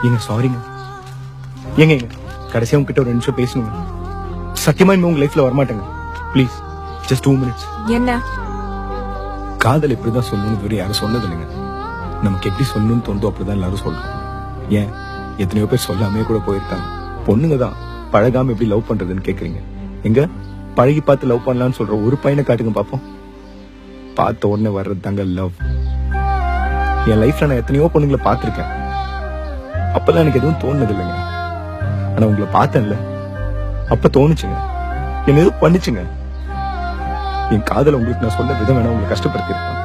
ஏங்க சாரிங்க. ஏங்க கடைசியா உங்ககிட்ட ஒரு 2 நிமிஷம் பேசணுங்க. சத்தியமா இனிமே உங்க லைஃப்ல வரமாட்டேங்க. Please just 2 minutes. என்ன காதல் எப்படிதான் சொல்லணும்னு வேற யாரும் சொன்னது இல்லைங்க. நமக்கு எப்படி சொல்லணும்னு தோணுதோ அப்படிதான் எல்லாரும் சொல்றோம். ஏன் எத்தனையோ பேர் சொல்லாமே கூட போயிருக்காங்க. பொண்ணுங்க தான் பழகாம எப்படி லவ் பண்றதுன்னு கேக்குறீங்க. எங்க பழகி பார்த்து லவ் பண்ணலாம்னு சொல்ற ஒரு பையனை காட்டுங்க பாப்போம். பார்த்த உடனே வர்றது தாங்க லவ். என் லைஃப்ல நான் எத்தனையோ பொண்ணுங்களை பார்த்திருக்கேன். அப்பெல்லாம் எனக்கு எதுவும் தோணுது இல்லைங்க. ஆனா உங்களை பார்த்தேன்ல, அப்ப தோணுச்சுங்க. என்ன எதுவும் பண்ணிச்சுங்க. என் காதல உங்களுக்கு நான் சொன்ன விதம் வேணா உங்களை கஷ்டப்படுத்திருப்பேன்.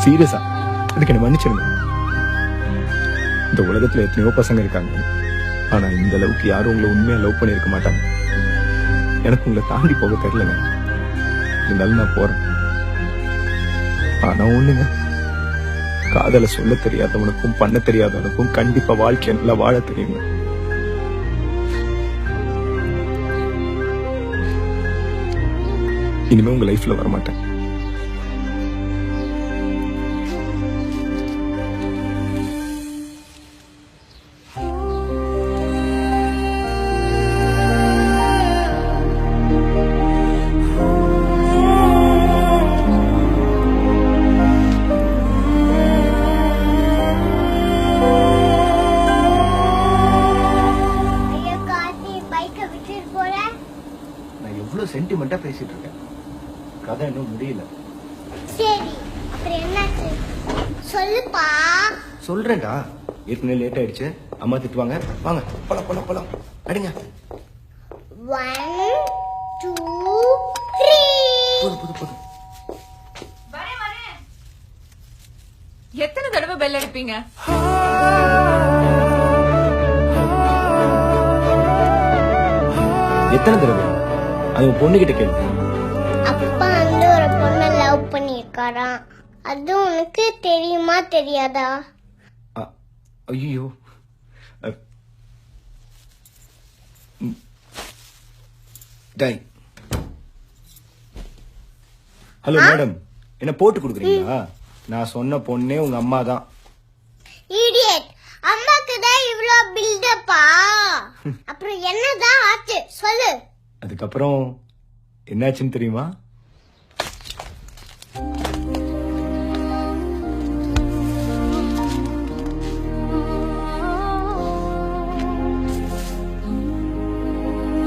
சீரியஸா அதுக்கு என்ன மன்னிச்சிருங்க. இந்த உலகத்துல எத்தனையோ பசங்க இருக்காங்க. ஆனா இந்த அளவுக்கு யாரும் உங்களை உண்மையா லவ் பண்ணிருக்க மாட்டாங்க. எனக்கு உங்களை தாண்டி போக தெரியலங்க. இருந்தாலும் நான் போறேன். ஆனா ஒண்ணுங்க, காதல சொல்ல தெரியாதவனுக்கும் பண்ண தெரியாதவனுக்கும் கண்டிப்பா வாழ்க்கை நல்லா வாழ தெரியுங்க. இனிமே உங்க லைஃப்ல வரமாட்டேன். சென்டிமெண்டா பேசிட்டு இருக்கேன். கதை இன்னும் முடியல. சரி, அப்புறம் என்னாச்சு சொல்லுப்பா. சொல்றேன்டா. ஏற்கனவே லேட் ஆயிடுச்சு. அம்மா திட்டுவாங்க. வாங்க போலாம் போலாம் போலாம். அடிங்க. 1 2 3 போதும். வரேன். எத்தனை தடவை பெல் அடிப்பீங்க? எத்தனை தடவை? அது பொண்ணு கிட்ட கேளு. அப்பா வந்து ஒரு பொண்ணை லவ் பண்ணிருக்காராம். அது உனக்கு தெரியுமா தெரியாதா? ஐயோ, டேய். ஹலோ மேடம், என்ன போட்டு கொடுக்குறீங்களா? நான் சொன்ன பொண்ணே உங்க அம்மா தான். இடியட், அம்மாக்கு தான் இவ்ளோ பில்டப்பா. அப்புறம் என்னதான் ஆச்சு சொல்லு. அதுக்கப்புறம் என்னாச்சுன்னு தெரியுமா?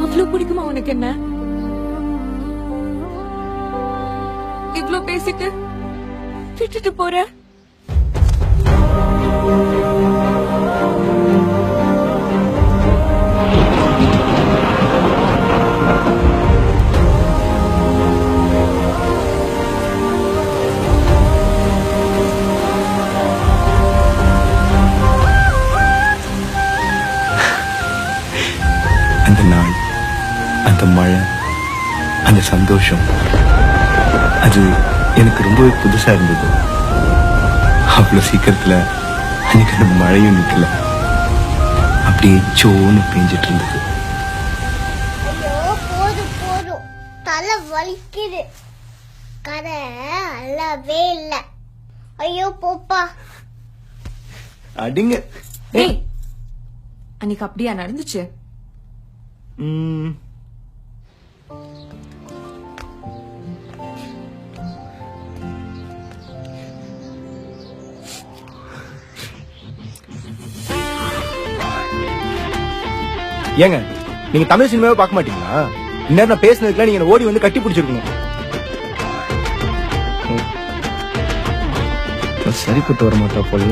அவ்வளவு பிடிக்குமா உனக்கு? என்ன இவ்ளோ பேசிட்டு விட்டுட்டு போற? அந்த நாள், அந்த மழை, அந்த சந்தோஷம், அது எனக்கு ரொம்பவே புதுசா இருந்தது. அவ்வளவு சீக்கிரத்துல அன்னைக்கு அந்த மழையும் நிக்கல. அப்படியே சோன்னு பெஞ்சிட்டு இருந்தது. ஐயோ போதும் போதும், தலை வலிக்குது. கதை அல்லவே இல்ல. ஐயோ போப்பா. அடிங்க. ஏய், அன்னைக்கு அப்படியா நடந்துச்சு? ஏங்க, நீங்க தமிழ் சினிமாவே பார்க்க மாட்டீங்களா? இன்னும் நான் பேசினதுக்குலாம் நீங்க ஓடி வந்து கட்டி பிடிச்சிருக்கணும். சரிப்பட்டு வர மாட்டா போல.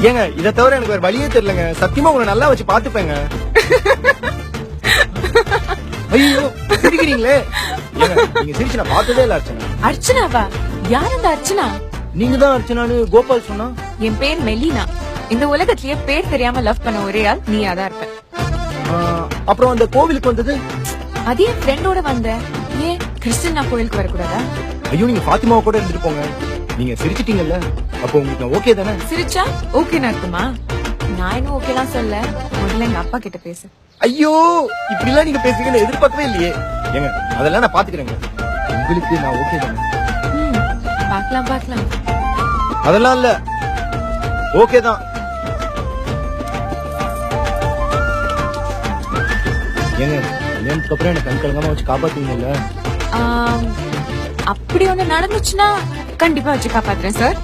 ஏங்க, இதை தவிர எனக்கு வேற வழியே தெரியலங்க. சத்தியமா உங்களை நல்லா வச்சு பாத்துப்பேங்க. ஐயோ சிரிக்கிறீங்களே. நீங்க சிரிச்சு நான் பார்த்ததே இல்ல. அர்ச்சனா. அர்ச்சனாவா? யார் அந்த அர்ச்சனா? நீங்க தான் அர்ச்சனான்னு கோபால் சொன்னா. என் பேர் மெலினா. இந்த உலகத்திலேயே பேர் தெரியாம லவ் பண்ண ஒரே ஆள் நீயாதான் இருப்ப. அப்புறம் அந்த கோவிலுக்கு வந்தது? அது என் ஃப்ரெண்டோட வந்த. ஏன் கிறிஸ்டினா கோயிலுக்கு வரக்கூடாதா? ஐயோ, நீங்க பாத்திமாவை கூட இருந்துட்டு போங்க. நீங்க சிரிச்சிட்டீங்கல்ல, அப்போ உங்களுக்கு ஓகே தானே? சிரிச்சா ஓகேன்னு அர்த்தமா? நான் இன்னும் ஓகேலாம் சொல்ல. முதல்ல எங்க அப்பா கிட்ட பேசு. ஐயோ, இப்படி எல்லாம் நீங்க பேசுறீங்கன்னு எதிர்பார்க்கவே இல்லையே. ஏங்க, அதெல்லாம் நான் பாத்துக்கிறேங்க. உங்களுக்கு நான் ஓகே தானே? பாக்கலாம் பாக்கலாம். அதெல்லாம் இல்ல, ஓகே தான். ஏங்க கல்யாணத்துக்கு அப்புறம் எனக்கு கண் கலங்காம வச்சு காப்பாத்தீங்கல்ல? அப்படி ஒண்ணு நடந்துச்சுன்னா கண்டிப்பா வச்சு காப்பாத்துறேன் சார்.